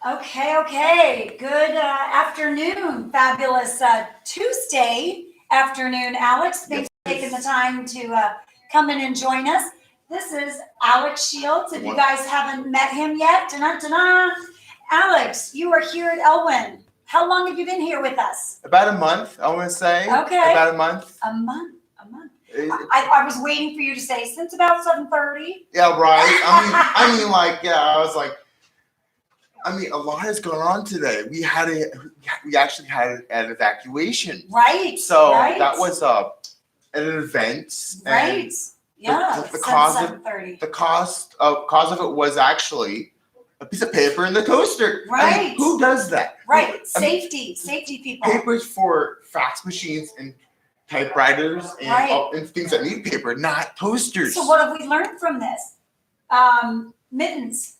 Okay. Good afternoon. Fabulous Tuesday afternoon, Alex. Thanks for taking the time to come in and join us. This is Alex Shields. If you guys haven't met him yet, Alex, you are here at Elwyn. How long have you been here with us? About a month, I want to say. Okay. About a month. A month. I was waiting for you to say since about 7:30. Yeah, right. I was like, a lot has gone on today. We actually had an evacuation. Right. So right. that was an event. Right. Yeah. The cause of it was actually a piece of paper in the toaster. Right. Who does that? Right. Safety people. Papers for fax machines and typewriters and things that need paper, not toasters. So what have we learned from this? Mittens.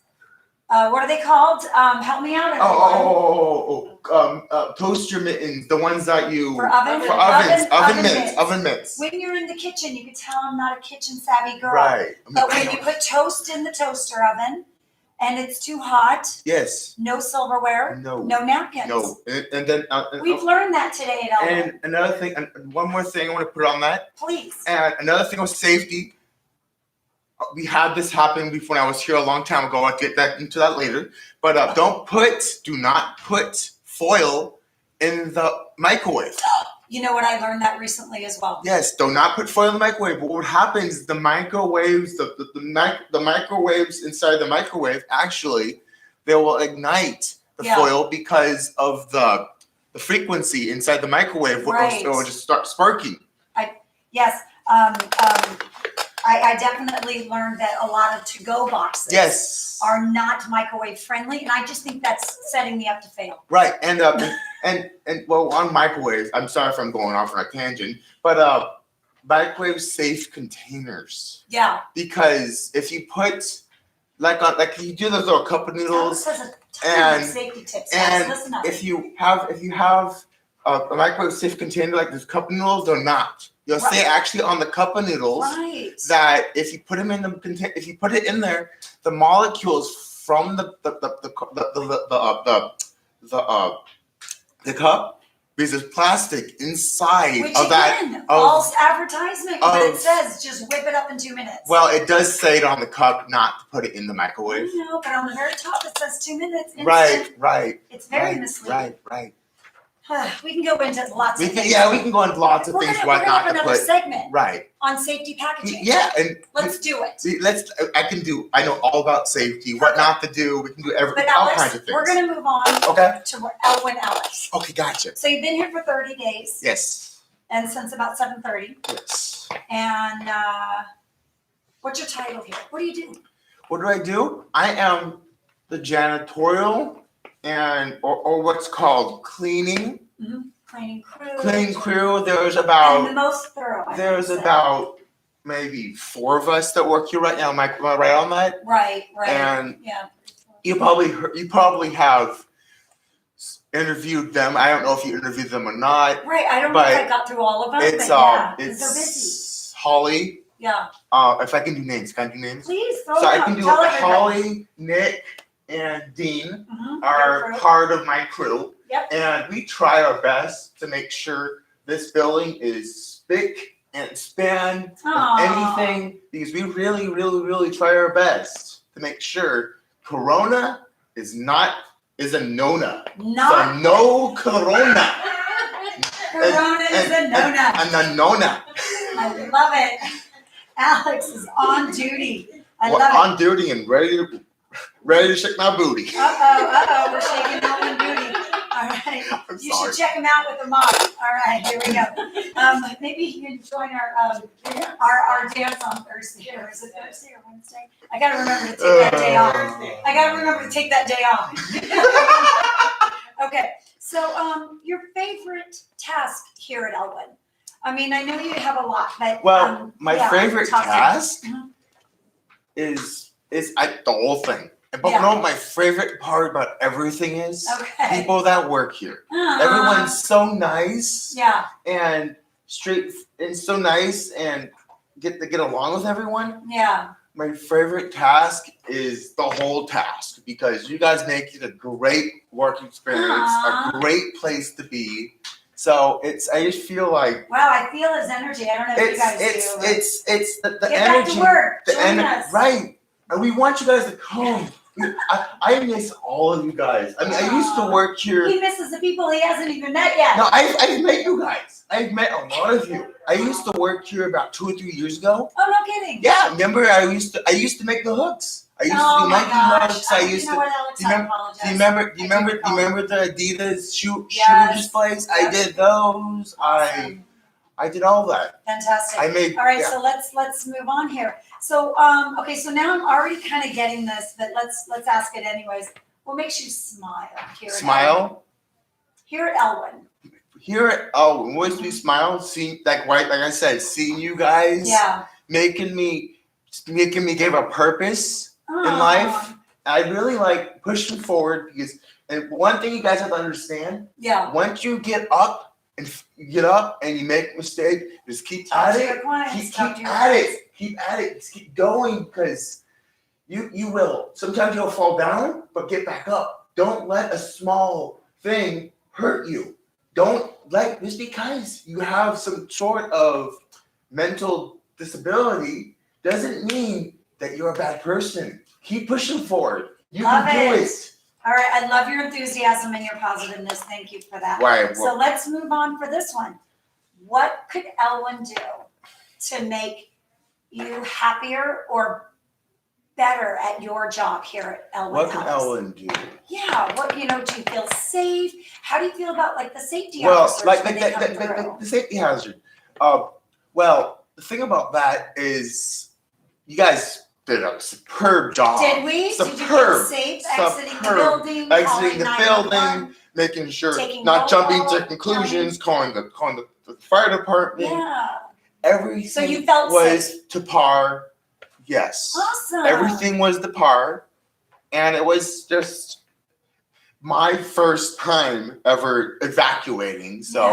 What are they called? Help me out. Toaster mittens, the ones that you for ovens. Oven mitts. When you're in the kitchen, you can tell I'm not a kitchen savvy girl. Right. But when you put toast in the toaster oven and it's too hot, yes, no silverware, no napkins. No, and then we've learned that today at Elwyn. And another thing, and one more thing I want to put on that. Please. And another thing was safety. We had this happen before when I was here a long time ago. I'll get into that later. But do not put foil in the microwave. You know what? I learned that recently as well. Yes, do not put foil in the microwave. But what happens is the microwaves, the microwaves inside the microwave, actually, they will ignite the foil because of the frequency inside the microwave. It will just start sparking. Yes. I definitely learned that a lot of to-go boxes are not microwave friendly, and I just think that's setting me up to fail. Right, and on microwaves, I'm sorry if I'm going off on a tangent, but microwave safe containers. Yeah. Because if you put like you do those little cup of noodles, and safety tips. And if you have a microwave safe container like this cup of noodles, they're not. You'll say actually on the cup of noodles that if you put them in if you put it in there, the molecules from the cup, because there's plastic inside of that. False advertisement, but it says just whip it up in 2 minutes. Well, it does say it on the cup not to put it in the microwave. I know, but on the very top it says 2 minutes. Instant. Right. It's very misleading. Right. We can go into lots of things. Yeah, we can go into lots of things. We're gonna have another segment on safety packaging. Yeah, and let's do it. I know all about safety, what not to do. We can do all kinds of things. We're gonna move on to Elwyn Alex. Okay, gotcha. So you've been here for 30 days. Yes. And since about 7:30. Yes. And what's your title here? What do you do? What do I do? I am the janitorial or what's called cleaning. Mm-hmm. Cleaning crew. There's about and the most thorough. There's about maybe 4 of us that work here right now. Am I right on that? Right. And you probably have interviewed them. I don't know if you interviewed them or not. Right. I don't know if I got through all of them. It's they're busy. Holly. Yeah. If I can do names, can I do names? Please. I can do Holly, Nick, and Dean are part of my crew. Yep. And we try our best to make sure this building is spick and span and anything, because we really, really, really try our best to make sure Corona is a nona. So no Corona. Corona is a nona. And a nona. I love it. Alex is on duty. I love it. On duty and ready to shake my booty. We're shaking that one booty. All right. You should check him out with the mop. All right, here we go. Maybe you can join our dance on Thursday. Or is it Thursday or Wednesday? I got to remember to take that day off. Okay. So your favorite task here at Elwyn? I mean, I know you have a lot, but my favorite task is the whole thing. But you know what my favorite part about everything is? People that work here. Everyone's so nice. Yeah. And straight and so nice and get along with everyone. Yeah. my favorite task is the whole task because you guys make it a great work experience, a great place to be. So I just feel like wow, I feel his energy. I don't know if you guys do. it's the Get energy. back to work. The Join us. Right. And we want you guys to come. I miss all of you guys. I mean, I used to work here. He misses the people he hasn't even met yet. No, I've met you guys. I've met a lot of you. I used to work here about 2 or 3 years ago. Oh, no kidding. Yeah, remember I used to make the hooks. I used to do Nike hooks. I used to. Do you remember the Adidas shoe displays? I did those. Awesome. I did all that. Fantastic. All right, so let's move on here. So okay, so now I'm already kind of getting this, but let's ask it anyways. What makes you smile here? Smile. Here at Elwyn. Here at Elwyn, what makes me smile? See, like I said, seeing you guys. Yeah. Making me give a purpose in life. I really like pushing forward because, and one thing you guys have to understand. Yeah. Once you get up and you make a mistake, just keep at it. Keep at it. Just keep going because you will. Sometimes you'll fall down, but get back up. Don't let a small thing hurt you. Don't let just because you have some sort of mental disability doesn't mean that you're a bad person. Keep pushing forward. You can do it. All right, I love your enthusiasm and your positiveness. Thank you for that. Right. So let's move on for this one. What could Elwyn do to make you happier or better at your job here at Elwyn What House? can Elwyn do? Yeah, what do you feel safe? How do you feel about like the safety Well, officers like when they come through? the safety hazard. Well, the thing about that is you guys did a superb job. Did we? Superb. Did you feel safe exiting the building? Exiting the building, making sure not jumping to conclusions, calling the fire department. Yeah. Everything So you felt was safe. to par. Yes. Awesome. Everything was to par. And it was just my first time ever evacuating. So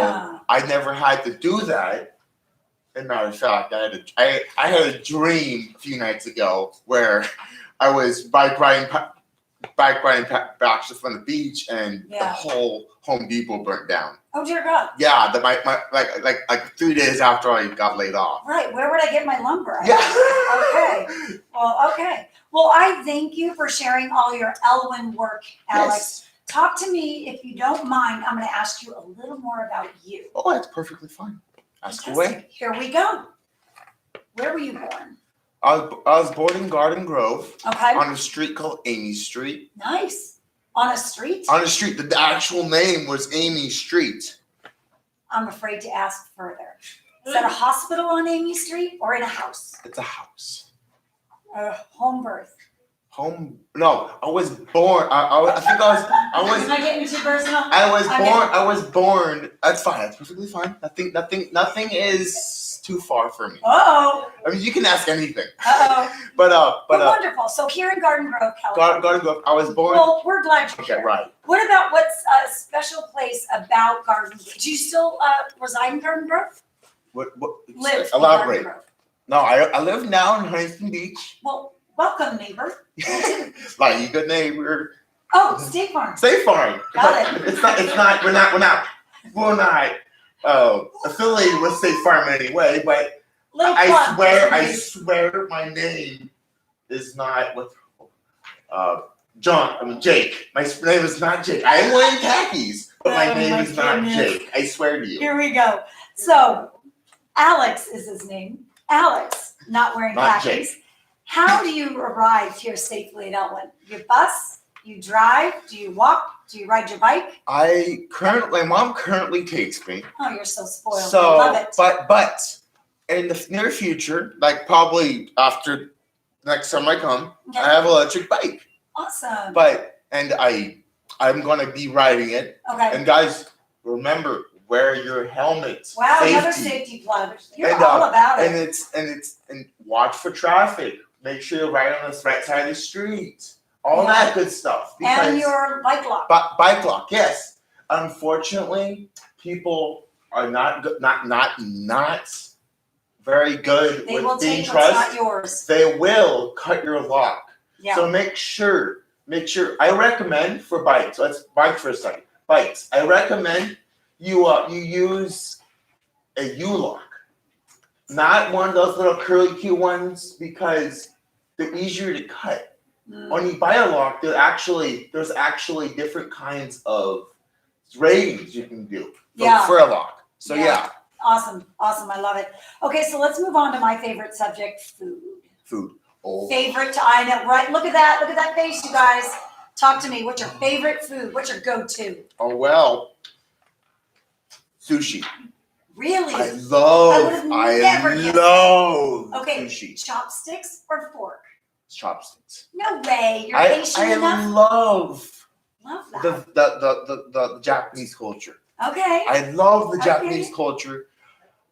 I never had to do that. As a matter of fact, I had a dream a few nights ago where I was bike riding back from the beach and the whole Home Depot burnt down. Oh dear God. Yeah, like 3 days after I got laid off. Right. Where would I get my lumber? Yeah. Okay. Well, I thank you for sharing all your Elwyn work, Alex. Yes. Talk to me, if you don't mind. I'm going to ask you a little more about you. Oh, that's perfectly fine. Ask away. Here we go. Where were you born? I was born in Garden Grove. Okay. On a street called Amy Street. Nice. On a street? On a street. The actual name was Amy Street. I'm afraid to ask further. Is that a hospital on Amy Street or in a house? It's a house. Home birth. No, I was born. I think I was. Am I getting too personal? I was born. That's fine. That's perfectly fine. Nothing is too far for me. Oh. I mean, you can ask anything. But But wonderful. So here in Garden Grove, California. Garden Grove. I was born. Well, we're glad you're here. Right. What about what's a special place about Garden Grove? Do you still reside in Garden Grove? What? Live Elaborate. in Garden Grove. No, I live now in Huntington Beach. Well, welcome, neighbor. Like you good neighbor. Oh, State Farm. State Farm. Got it. It's not. We're not affiliated with State Farm in any way. But I swear, my name is not with Jake. My name is not Jake. I am wearing khakis, but my name is not Jake. I swear to you. Here we go. So, Alex is his name. Alex, not wearing khakis. Jake. How do you arrive here safely at Elwyn? You bus? You drive? Do you walk? Do you ride your bike? My mom currently takes me. Oh, you're so spoiled. So, I love it. But in the near future, like probably after next summer I come, I have an electric bike. Awesome. I'm gonna be riding it. Okay. And guys, remember, wear your helmet. Wow, another safety plug. You're all about it. And watch for traffic. Make sure you're right on the right side of the street. All that good stuff. And your bike lock. Bike lock, yes. Unfortunately, people are not very good They will with being take what's not trust, yours. they will cut your lock. Yeah. So make sure. I recommend for bikes. Let's bikes for a second. Bikes. I recommend you use a U-lock, not one of those little curly Q ones because they're easier to cut. When you buy a lock, there's actually different kinds of ratings you can do for a lock. So yeah. Awesome. I love it. Okay, so let's move on to my favorite subject, food. Food. Oh. Favorite, I know, right? Look at that face, you guys. Talk to me. What's your favorite food? What's your go-to? Oh well, sushi. Really? I love Okay, sushi. Chopsticks or fork? Chopsticks. No way. You're Asian enough? I love that. the Japanese culture. Okay. I love the Japanese culture.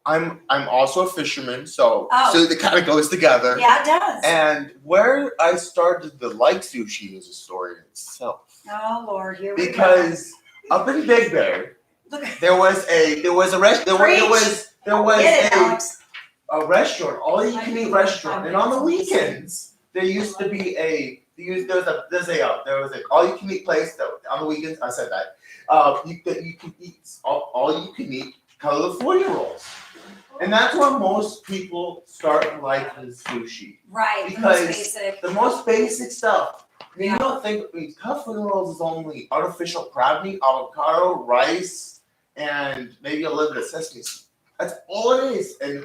I'm also a fisherman, so it kind of goes together. Yeah, it does. And where I started to like sushi is a story in itself. Oh Lord, here we go. Because up in Big Bear, there was a restaurant, all you can eat restaurant, and on the weekends there used to be all you can eat place on the weekends. I said that you can eat all you can eat California rolls. And that's where most people start liking sushi. Right, because the most basic stuff. You don't think California rolls is only artificial crab meat, avocado, rice, and maybe a little bit of sesame seed. That's all it is. And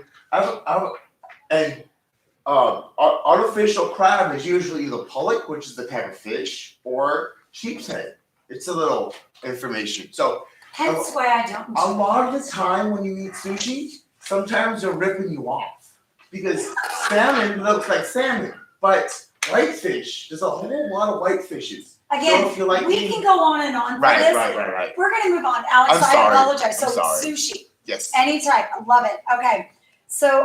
artificial crab is usually either pollock, which is the type of fish, or sheep's head. It's a little information. So hence why I don't. A lot of the time when you eat sushi, sometimes they're ripping you off because salmon looks like salmon, but whitefish, there's a whole lot of whitefishes. Again, so we can go on and on for this. Right. We're going to move on. Alex, I apologize. So sushi. Yes. Any type. I love it. Okay. So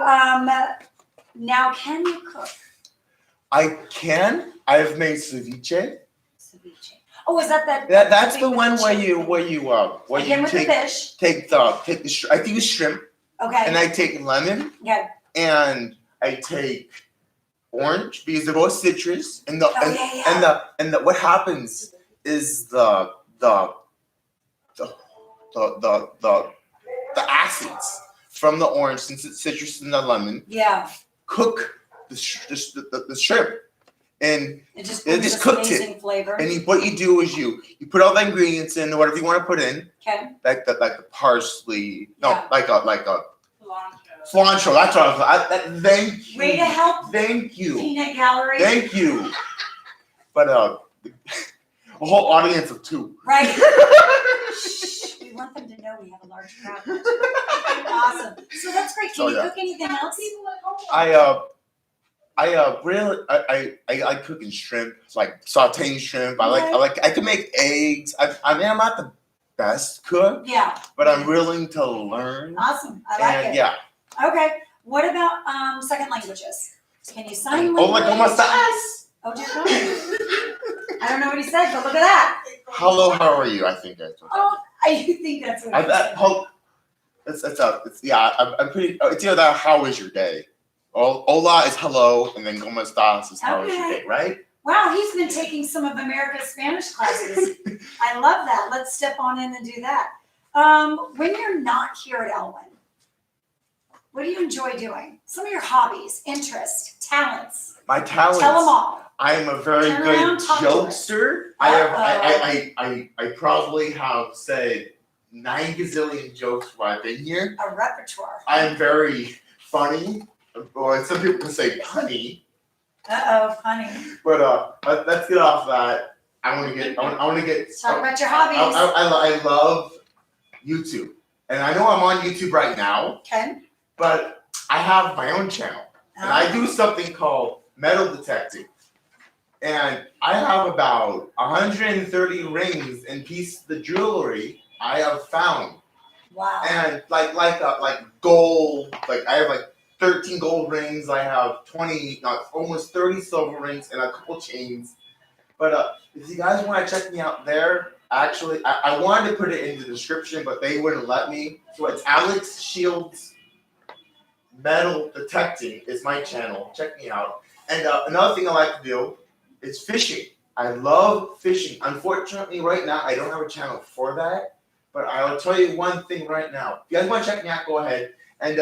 now can you cook? I can. I've made ceviche. Oh, is that? That's the one where you take the fish. Take the I think it's shrimp. Okay. And I take lemon. Yeah. And I take orange because they're both citrus. And what happens is the acids from the orange, since it's citrus and the lemon. Yeah. Cook the shrimp. And it just cooked it. Flavor. And what you do is you put all the ingredients in, whatever you want to put in. Okay. Like the parsley. No, yeah. like a cilantro. That's what I was. Thank you. Way to help. Thank you. Peanut gallery. Thank you. But a whole audience of two. Right. We want them to know we have a large crowd. Awesome. So that's great. Can you cook anything else? I like cooking shrimp, like sauteing shrimp. I can make eggs. I mean, I'm not the best cook. Yeah. But I'm willing to learn. Awesome. I like it. Yeah. Okay. What about second languages? Can you sign language? Oh, like ¿cómo estás? Oh, dear God. I don't know what he said, but look at that. Hello, how are you? I think that's what. Oh, I think that's what he said. I'm pretty. It's either that. How is your day? Hola is hello, and then ¿cómo estás is how is your day, right? Wow, he's been taking some of America's Spanish classes. I love that. Let's step on in and do that. When you're not here at Elwyn, what do you enjoy doing? Some of your hobbies, interests, talents. My talents. Tell them all. I am a very good jokester. I probably have said 9 gazillion jokes while I've been here. A repertoire. I am very funny, or some people say punny. Funny. But let's get off that. I want to get. Talk about your hobbies. I love YouTube, and I know I'm on YouTube right now. Okay. But I have my own channel, and I do something called metal detecting, and I have about 130 rings and pieces of the jewelry I have found. Wow. And like gold, like I have 13 gold rings. I have almost 30 silver rings and a couple chains. But if you guys want to check me out there, actually, I wanted to put it in the description, but they wouldn't let me. So it's Alex Shields Metal Detecting is my channel. Check me out. And another thing I like to do is fishing. I love fishing. Unfortunately, right now, I don't have a channel for that. But I'll tell you one thing right now. If you guys want to check me out, go ahead. And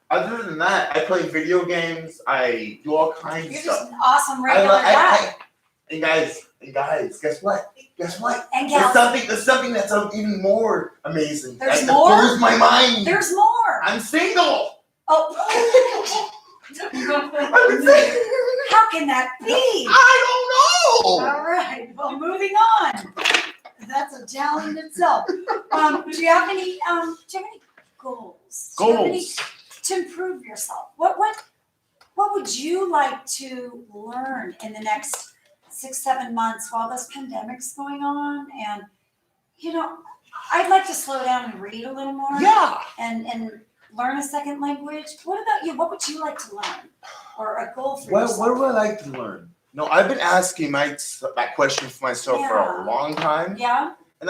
other than that, I play video games. I do all kinds of You're stuff. just an awesome regular guy. And guys, guess what? Guess what? And There's gals. something that's even more amazing. There's that more? blows my mind. There's more. I'm single. Oh. How can that be? I don't know. All right. Well, moving on. That's a challenge itself. Do you have any goals? Do you have any to improve yourself? What would you like to learn in the next 6-7 months while this pandemic's going on? And I'd like to slow down and read a little more. Yeah. And learn a second language. What about you? What would you like to learn? Or a goal for yourself? What would I like to learn? No, I've been asking that question for myself for a long time. Yeah. And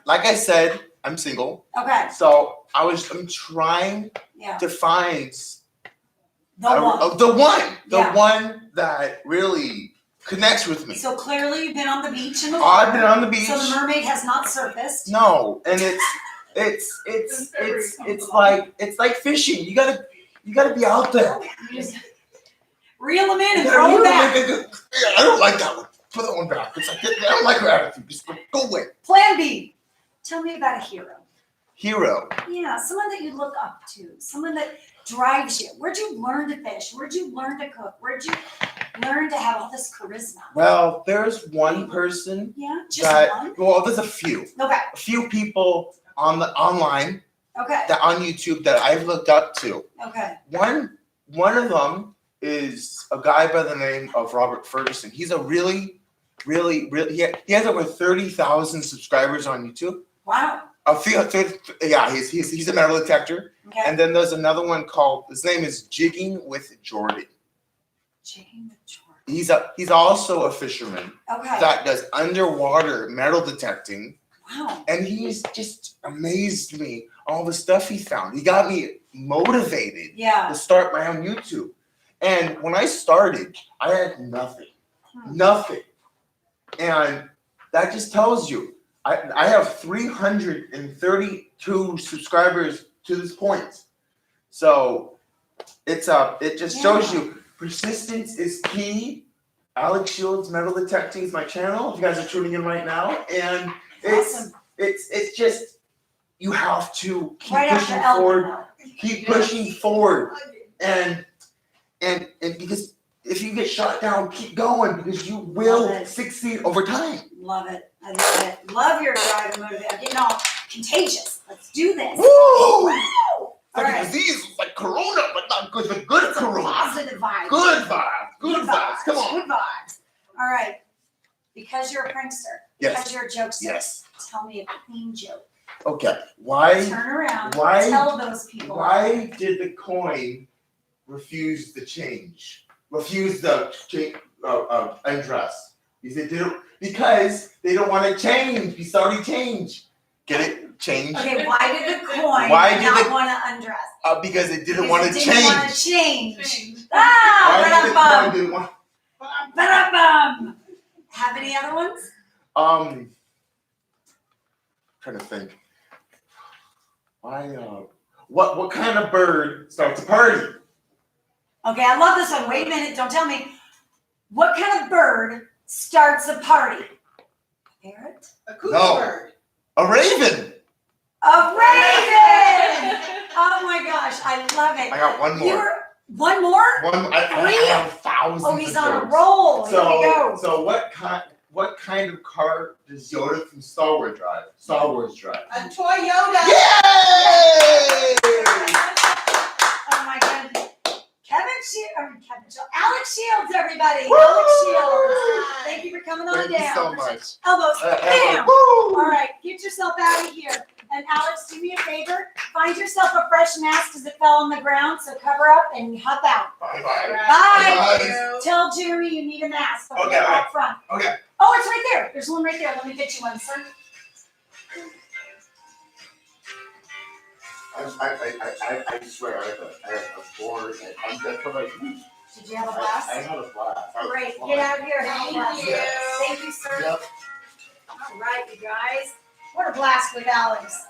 like I said, I'm single. Okay. So I'm trying to find the one that really connects with me. So clearly you've been on the beach in the water. I've been on the beach. So the mermaid has not surfaced. No, and it's like fishing. You gotta be out there. You just reel them in and throw them back. I don't like that one. Put that one back. It's like, I don't like her attitude. Just go away. Plan B. Tell me about a hero. Hero. Yeah, someone that you look up to. Someone that drives you. Where'd you learn to fish? Where'd you learn to cook? Where'd you learn to have all this charisma? Well, there's one person. Yeah, just one? Well, there's a few. Okay. A few people online. Okay. That on YouTube that I've looked up to. Okay. One of them is a guy by the name of Robert Ferguson. He's a really he has over 30,000 subscribers on YouTube. Wow. He's a metal detector. Okay. And then there's another one called, his name is Jigging with Jordan. Jigging with Jordan. He's also a fisherman. Okay. That does underwater metal detecting. Wow. And he's just amazed me, all the stuff he found. He got me motivated to start my own YouTube. And when I started, I had nothing. Nothing. And that just tells you, I have 332 subscribers to this point. So it just shows you persistence is key. Alex Shields Metal Detecting is my channel. If you guys are tuning in right now. And it's just, you have to keep pushing forward. Keep pushing forward. And because if you get shot down, keep going because you will succeed over time. Love it. I love it. Love your drive and motivation. I'm getting all contagious. Let's do this. Woo! Woo! Like a disease, like Corona, but not good. The good Corona. Positive vibes. Good vibes. Good vibes. Come on. Good vibes. All right. Because you're a prankster. Because you're a jokester. Yes. Tell me a clean joke. Okay. Why? Turn around. Why? Tell those people. Why did the coin refuse the change? Refuse the undress? Because they don't want to change. He's already changed. Get it? Change. Okay. Why did the coin not want to undress? Because it didn't want to change. Didn't want to change. Ah! Why did the coin didn't want? Ba-da-bum. Have any other ones? Trying to think. Why? What kind of bird starts a party? Okay, I love this one. Wait a minute. Don't tell me. What kind of bird starts a party? A parrot? A cuckoo bird. A raven. A raven! Oh my gosh, I love it. I got one more. One more? I have thousands. Oh, he's of on a jokes. roll. Here we go. So what kind of car does Yoda from Star Wars drive? A Toyota. Yay! Oh my goodness. Alex Shields, everybody. Woo! Alex Shields. Thank you for coming on Thank down. you so much. Elbows. Bam. Woo! All right, get yourself out of here. And Alex, do me a favor. Find yourself a fresh mask because it fell on the ground. So cover up and hop out. Bye. Bye. Tell Jeremy you need a mask. Okay, up front. Okay. Oh, it's right there. There's one right there. Let me get you one, sir. I swear, I have a board, that's what I use. Did you have a I blast? had a blast. Great, get out of here and have a blast. Thank you. Thank you, sir. Yep. All right, you guys. What a blast with Alex.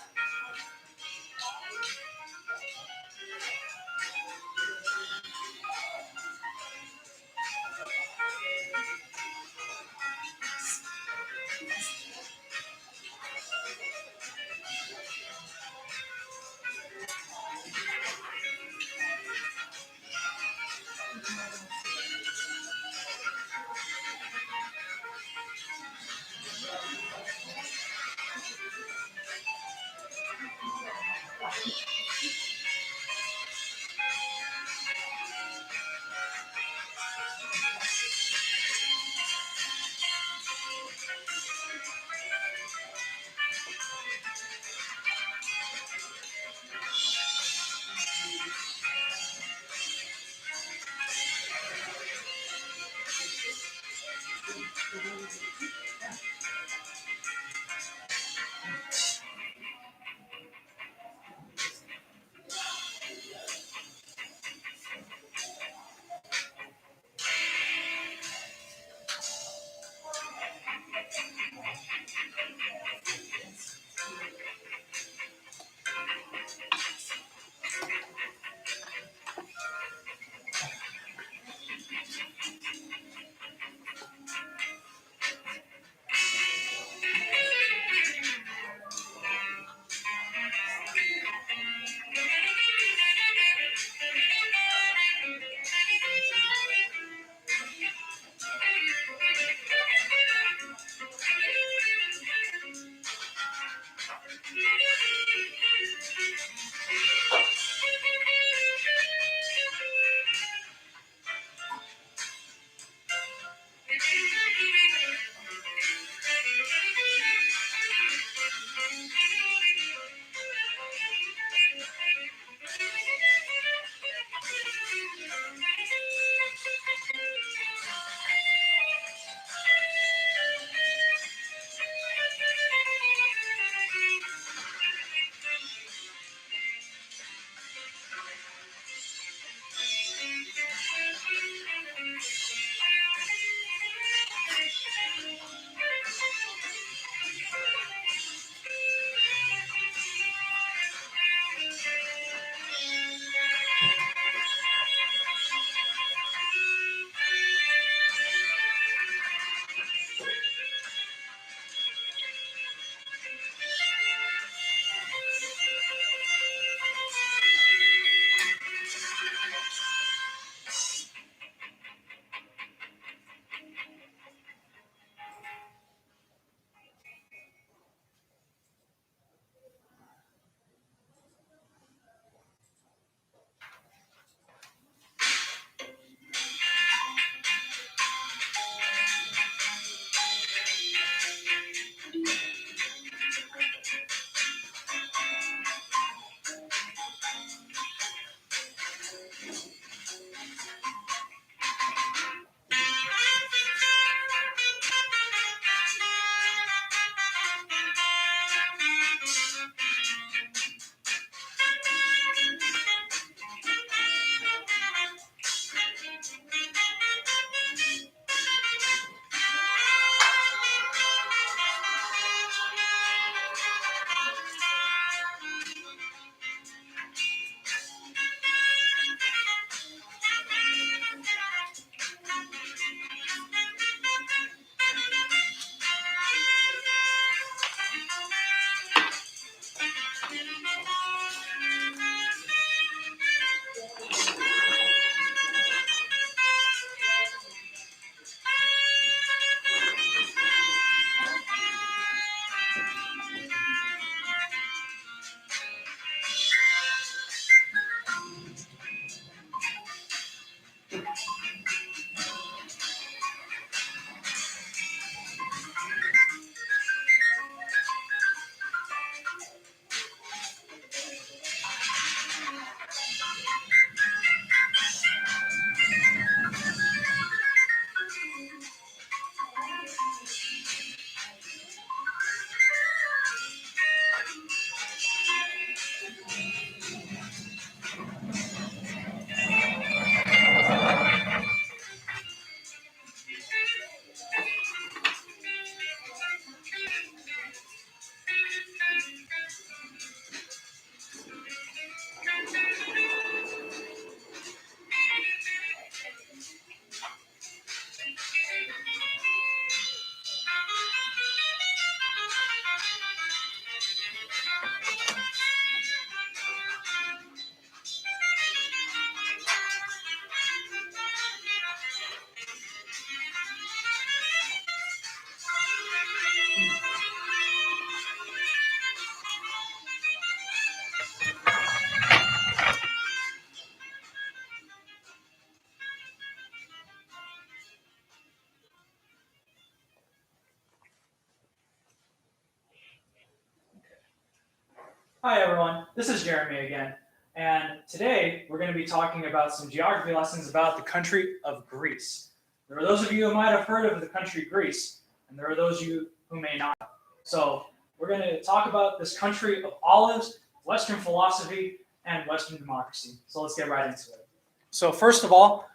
Hi everyone, this is Jeremy again, and today we're going to be talking about some geography lessons about the country of Greece. There are those of you who might have heard of the country Greece, and there are those of you who may not. So we're going to talk about this country of olives, Western philosophy, and Western democracy. So let's get right into it. So first of all,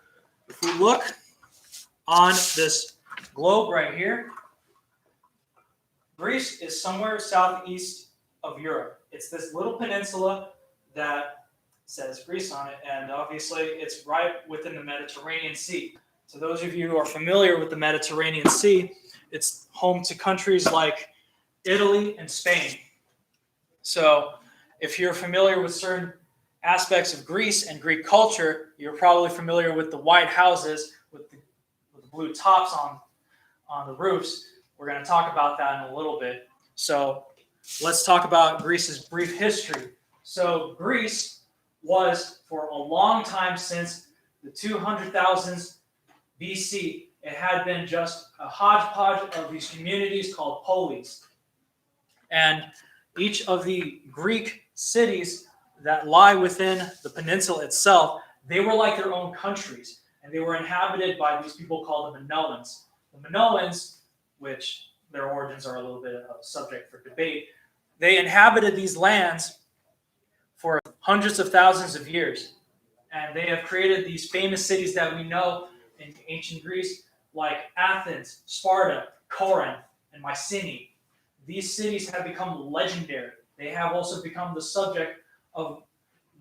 if we look on this globe right here, Greece is somewhere southeast of Europe. It's this little peninsula that says Greece on it, and obviously it's right within the Mediterranean Sea. So those of you who are familiar with the Mediterranean Sea, it's home to countries like Italy and Spain. So if you're familiar with certain aspects of Greece and Greek culture, you're probably familiar with the white houses with the blue tops on the roofs. We're going to talk about that in a little bit. So let's talk about Greece's brief history. So Greece was, for a long time since the 200,000s BC, it had been just a hodgepodge of these communities called polis. And each of the Greek cities that lie within the peninsula itself, they were like their own countries. And they were inhabited by these people called the Minoans. The Minoans, which their origins are a little bit of a subject for debate, they inhabited these lands for hundreds of thousands of years. And they have created these famous cities that we know in ancient Greece, like Athens, Sparta, Corinth, and Mycenae. These cities have become legendary. They have also become the subject of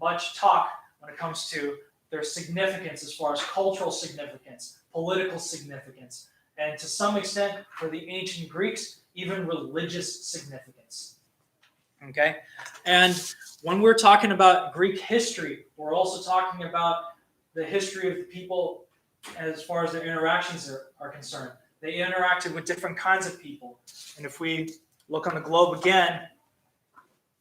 much talk when it comes to their significance as far as cultural significance, political significance, and to some extent, for the ancient Greeks, even religious significance. Okay? And when we're talking about Greek history, we're also talking about the history of the people as far as their interactions are concerned. They interacted with different kinds of people. And if we look on the globe again,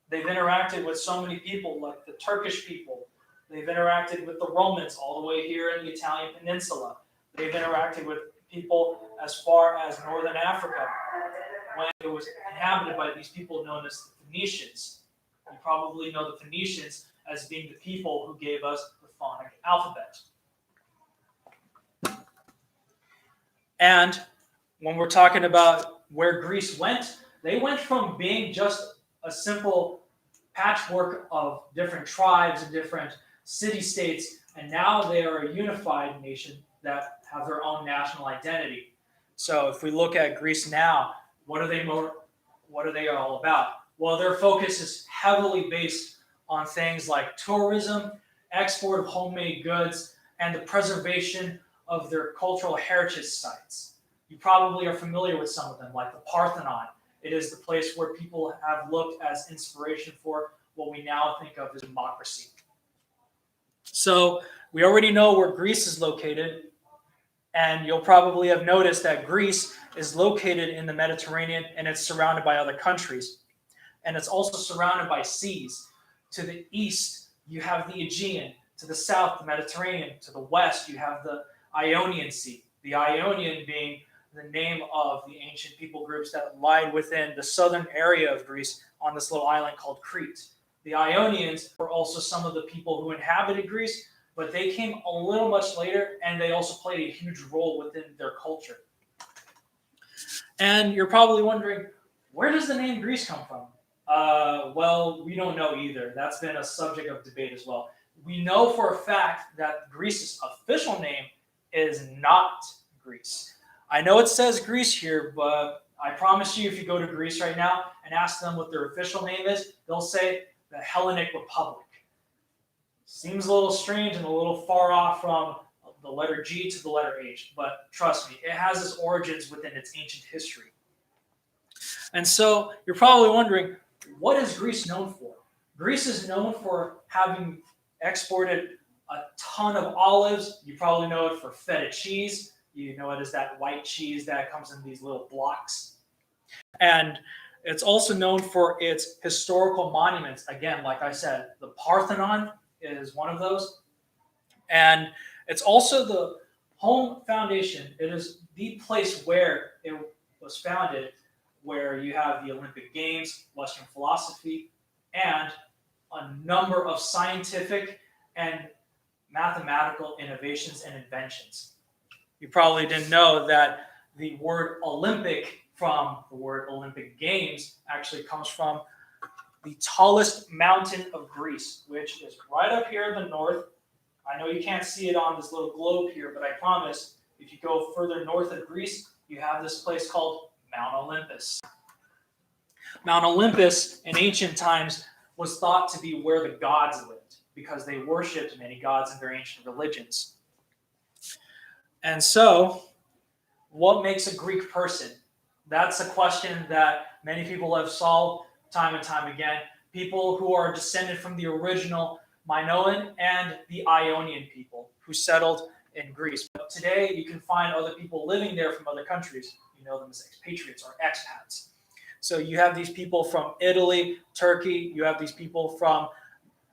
they've interacted with so many people, like the Turkish people. They've interacted with the Romans all the way here in the Italian peninsula. They've interacted with people as far as northern Africa, when it was inhabited by these people known as the Phoenicians. You probably know the Phoenicians as being the people who gave us the phonic alphabet. And when we're talking about where Greece went, they went from being just a simple patchwork of different tribes and different city-states, and now they are a unified nation that have their own national identity. So if we look at Greece now, what are they all about? Well, their focus is heavily based on things like tourism, export of homemade goods, and the preservation of their cultural heritage sites. You probably are familiar with some of them, like the Parthenon. It is the place where people have looked as inspiration for what we now think of as democracy. So we already know where Greece is located, and you'll probably have noticed that Greece is located in the Mediterranean, and it's surrounded by other countries. And it's also surrounded by seas. To the east, you have the Aegean. To the south, the Mediterranean. To the west, you have the Ionian Sea. The Ionian being the name of the ancient people groups that lied within the southern area of Greece on this little island called Crete. The Ionians were also some of the people who inhabited Greece, but they came a little much later, and they also played a huge role within their culture. And you're probably wondering, where does the name Greece come from? Well, we don't know either. That's been a subject of debate as well. We know for a fact that Greece's official name is not Greece. I know it says Greece here, but I promise you, if you go to Greece right now and ask them what their official name is, they'll say the Hellenic Republic. Seems a little strange and a little far off from the letter G to the letter H, but trust me, it has its origins within its ancient history. And so you're probably wondering, what is Greece known for? Greece is known for having exported a ton of olives. You probably know it for feta cheese. You know it as that white cheese that comes in these little blocks. And it's also known for its historical monuments. Again, like I said, the Parthenon is one of those. And it's also the home foundation. It is the place where it was founded, where you have the Olympic Games, Western philosophy, and a number of scientific and mathematical innovations and inventions. You probably didn't know that the word Olympic from the word Olympic Games actually comes from the tallest mountain of Greece, which is right up here in the north. I know you can't see it on this little globe here, but I promise if you go further north of Greece, you have this place called Mount Olympus. Mount Olympus in ancient times was thought to be where the gods lived because they worshipped many gods in their ancient religions. And so, what makes a Greek person? That's a question that many people have solved time and time again. People who are descended from the original Minoan and the Ionian people who settled in Greece. But today, you can find other people living there from other countries. You know them as expatriates or expats. So you have these people from Italy, Turkey, you have these people from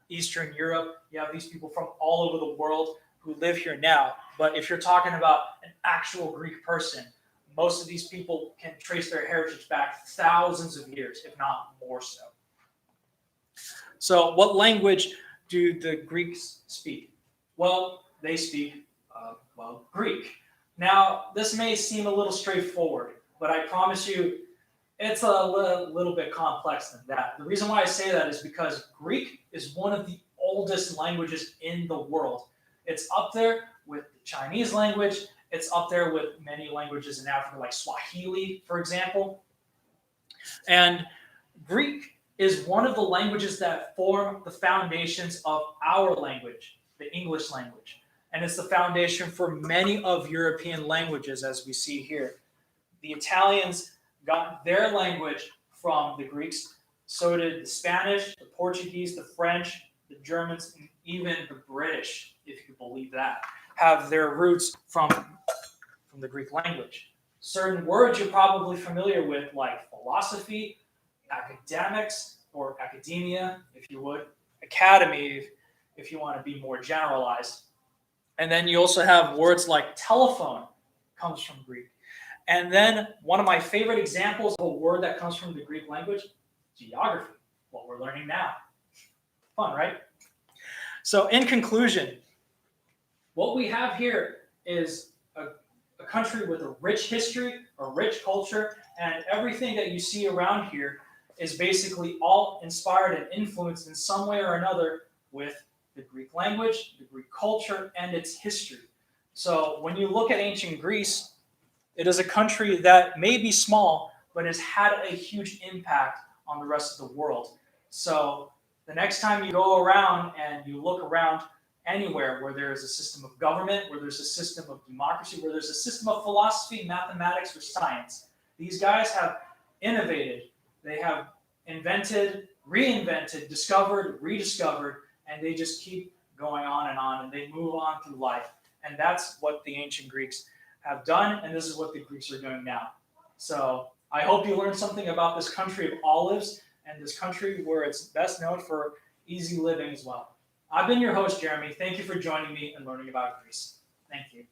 Eastern Europe, you have these people from all over the world who live here now. But if you're talking about an actual Greek person, most of these people can trace their heritage back thousands of years, if not more so. So what language do the Greeks speak? Well, they speak, Greek. Now, this may seem a little straightforward, but I promise you, it's a little bit complex than that. The reason why I say that is because Greek is one of the oldest languages in the world. It's up there with the Chinese language. It's up there with many languages in Africa, like Swahili, for example. And Greek is one of the languages that form the foundations of our language, the English language. And it's the foundation for many of European languages, as we see here. The Italians got their language from the Greeks. So did the Spanish, the Portuguese, the French, the Germans, and even the British, if you believe that, have their roots from the Greek language. Certain words you're probably familiar with, like philosophy, academics, or academia, if you would, academy, if you want to be more generalized. And then you also have words like telephone, comes from Greek. And then one of my favorite examples of a word that comes from the Greek language, geography, what we're learning now. Fun, right? So in conclusion, what we have here is a country with a rich history, a rich culture, and everything that you see around here is basically all inspired and influenced in some way or another with the Greek language, the Greek culture, and its history. So when you look at ancient Greece, it is a country that may be small, but has had a huge impact on the rest of the world. So the next time you go around and you look around anywhere where there is a system of government, where there's a system of democracy, where there's a system of philosophy, mathematics, or science, these guys have innovated. They have invented, reinvented, discovered, rediscovered, and they just keep going on, and they move on through life. And that's what the ancient Greeks have done, and this is what the Greeks are doing now. So I hope you learned something about this country of olives and this country where it's best known for easy living as well. I've been your host, Jeremy. Thank you for joining me and learning about Greece. Thank you.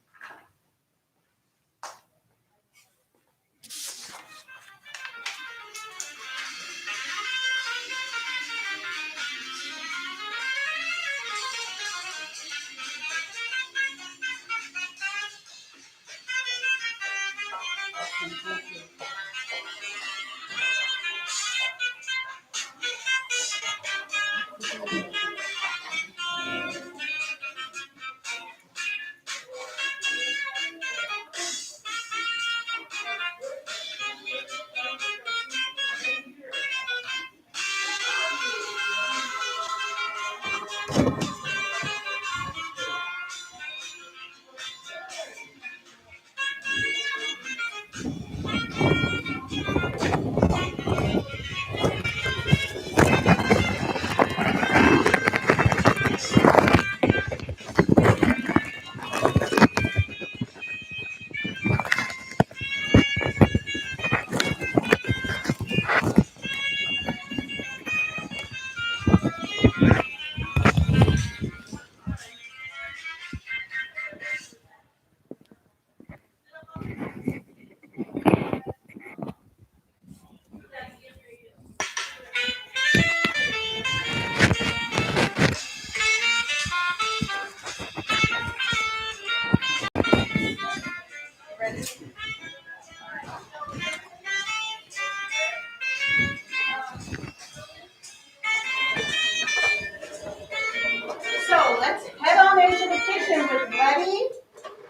Daddy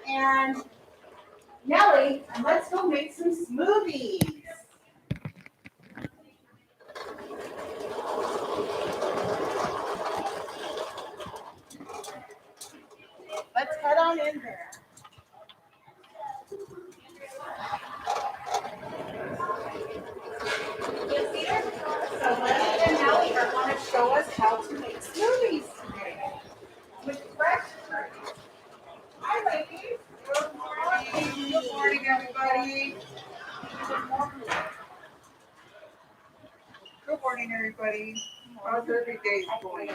and Nellie, and let's go make some smoothies. Let's head on in there. So Leslie and Nellie are going to show us how to make smoothies today with fresh fruit. Hi, ladies. Good morning. Good morning, everybody. Good morning. Good morning, everybody. How's every day going?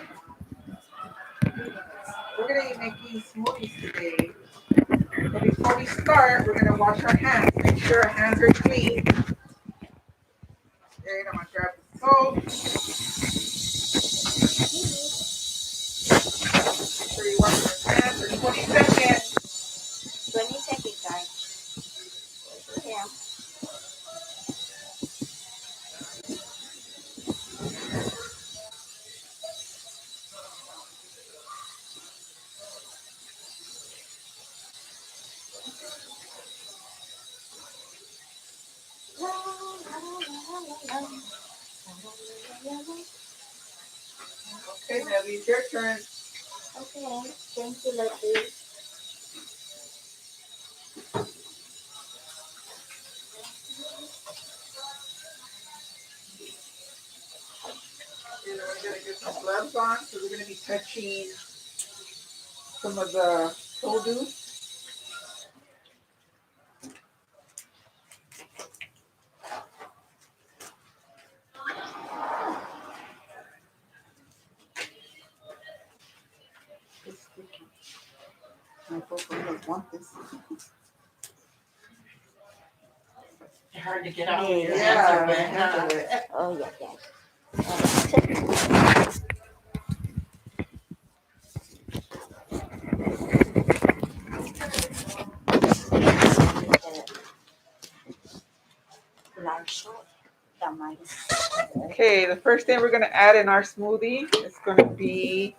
We're going to be making smoothies today. But before we start, we're going to wash our hands. Make sure our hands are clean. Okay, I'm going to grab the soap. Make sure you wash your hands for 20 seconds. 20 seconds, guys. Yeah. Okay, Nelly, it's your turn. Okay, thank you, Letty. We're going to get some gloves on, so we're going to be touching some of the produce. It's sticky. My folks don't want this. Hard to get out when your Yeah, hands are wet. handle it. Oh, yeah, yeah. Okay, the first thing we're going to add in our smoothie is going to be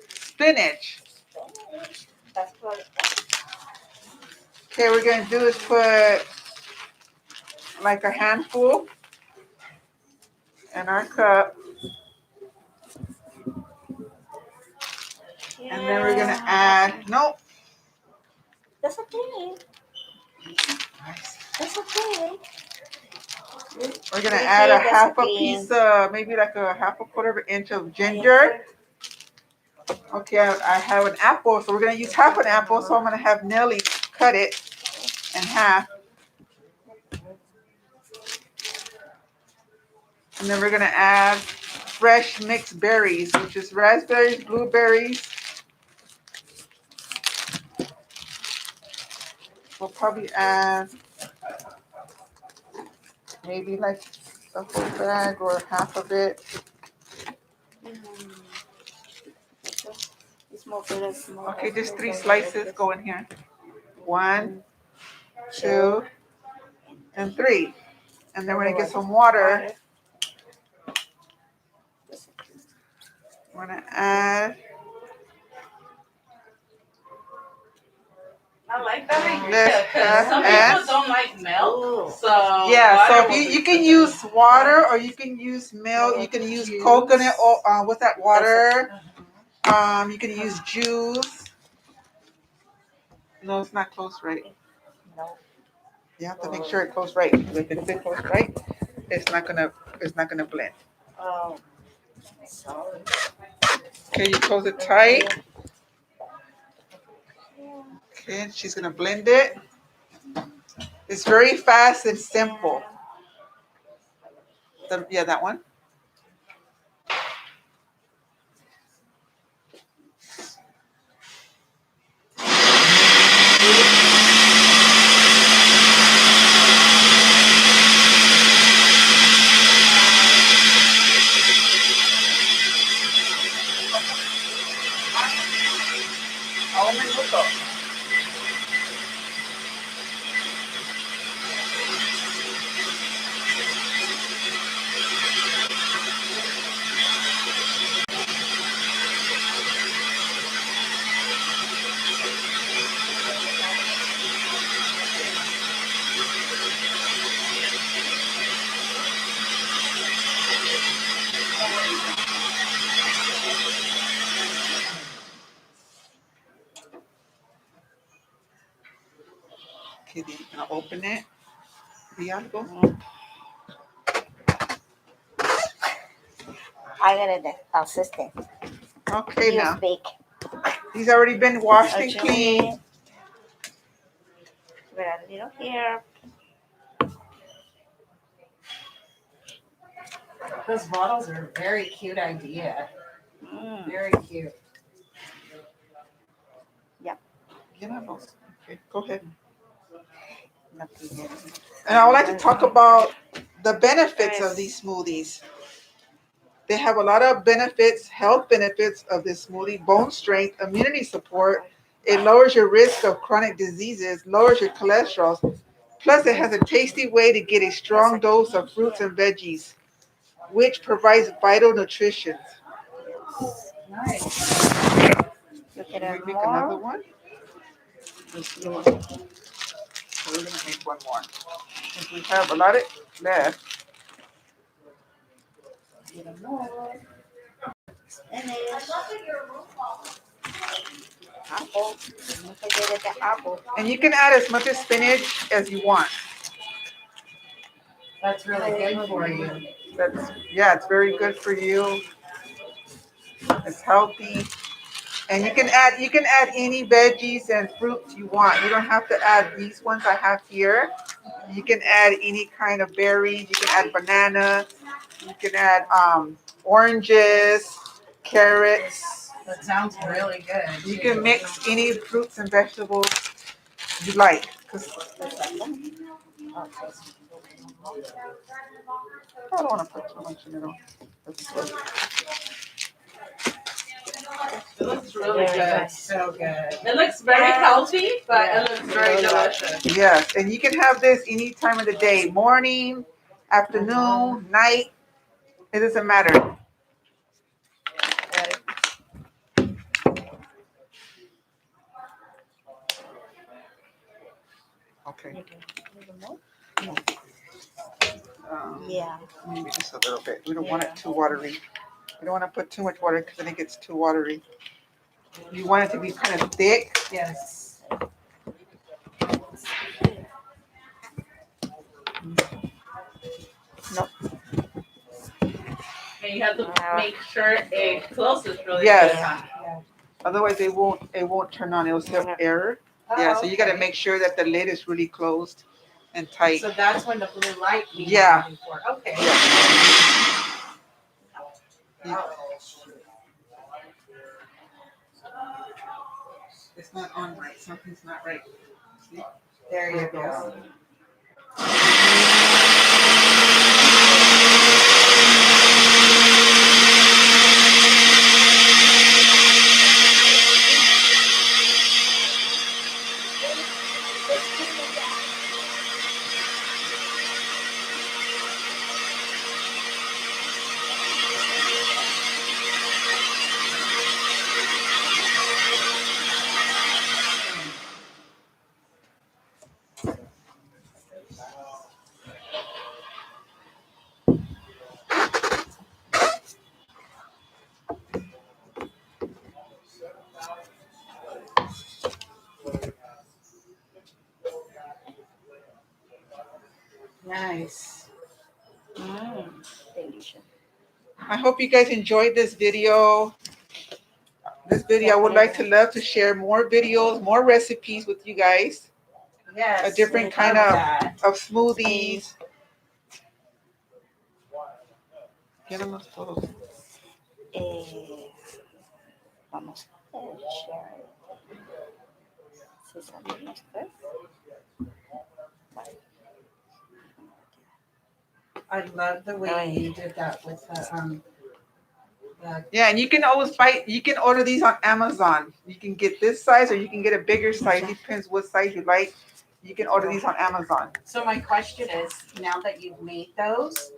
spinach. That's what. Okay, we're going to do is put like a handful in our cup. And then we're going to add, nope. That's okay. That's okay. We're going to add a half a piece, maybe like a half a quarter of an inch of ginger. Okay, I have an apple, so we're going to use half an apple. So I'm going to have Nellie cut it in half. And then we're going to add fresh mixed berries, which is raspberries, blueberries. We'll probably add maybe like a whole bag or half of it. Okay, just 3 slices go in here. 1, 2, and 3. And then we're going to get some water. We're going to add. I like that idea Let's because some add. people don't like milk. So Yeah, so water if would you be can good. use water or you can use milk. You can use coconut oil with that water. You can use juice. No, it's not close right. No. You have to make sure it close right. If it's close right, it's not gonna blend. Oh, sorry. Okay, you close it tight. Okay, and she's gonna blend it. It's very fast and simple. Yeah, that one. Okay, then you're gonna open it. The algo. I got it. Assistant. Okay, You now speak. these already been washed and Actually, cleaned. we're a little here. Those bottles are a very cute idea. Very cute. Get on those. Okay, go ahead. Nothing. And I would like to talk about the benefits of these smoothies. They have a lot of benefits, health benefits of this smoothie: bone strength, immunity support. It lowers your risk of chronic diseases, lowers your cholesterol. Plus, it has a tasty way to get a strong dose of fruits and veggies, which provides vital nutrition. Nice. You Can can we make more. another one? We're gonna make one more. Since we have a lot of left. Finish. Apple. Don't forget the apple. And you can add as much spinach as you want. That's really good for you. It's very good for you. It's healthy. And you can add any veggies and fruits you want. You don't have to add these ones I have here. You can add any kind of berries. You can add banana. You can add oranges, carrots. That sounds really good. You can mix any fruits and vegetables you like. I don't want to put too much in it. It looks really good. So good. It looks very healthy, but it looks very delicious. Yes, and you can have this any time of the day, morning, afternoon, night. It doesn't matter. Okay. Yeah. Maybe just a little bit. We don't want it too watery. We don't want to put too much water because then it gets too watery. You want it to be kind of thick. Yes. No. And you have to make sure it closes really Yes. good. Huh? Otherwise, it won't turn on. It will say error. Yeah. So you got to make sure that the lid is really closed and tight. So that's when the blue light came Yeah. on before. Okay. It's not on right. Something's not right. See? There you go. Nice. Delicious. I hope you guys enjoyed this video. I would like to love to share more videos, more recipes with you guys. Yes. A different kind of smoothies. Queremos todos. Vamos a share. Si salimos pues. I love the way you did that with the Yeah, and you can always you can order these on Amazon. You can get this size or you can get a bigger size. Depends what size you like. You can order these on Amazon. So my question is, now that you've made those,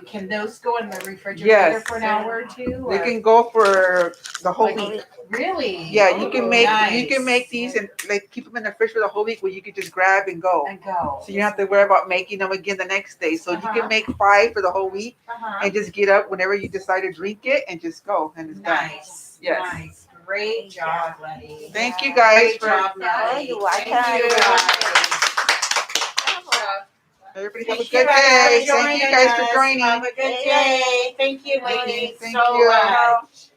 can those go in the refrigerator Yes. for an hour or two? They or- can go for the whole Like, week. Really? Yeah, you can make Nice. these and like keep them in the fridge for the whole week where you could just grab and go. And go. So you don't have to worry about making them again the next day. So you can make 5 for the whole week and just get up whenever you decide to drink it and just go and it's done. Nice. Yes. Nice. Great job, Letty. Thank you guys Great job, Yeah, Letty. you're Thank welcome. you, guys. Everybody have a Thank good you guys day. for Thank you joining guys for us. joining. Have a good day. Thank you, Thank you. ladies, Thank so you. much.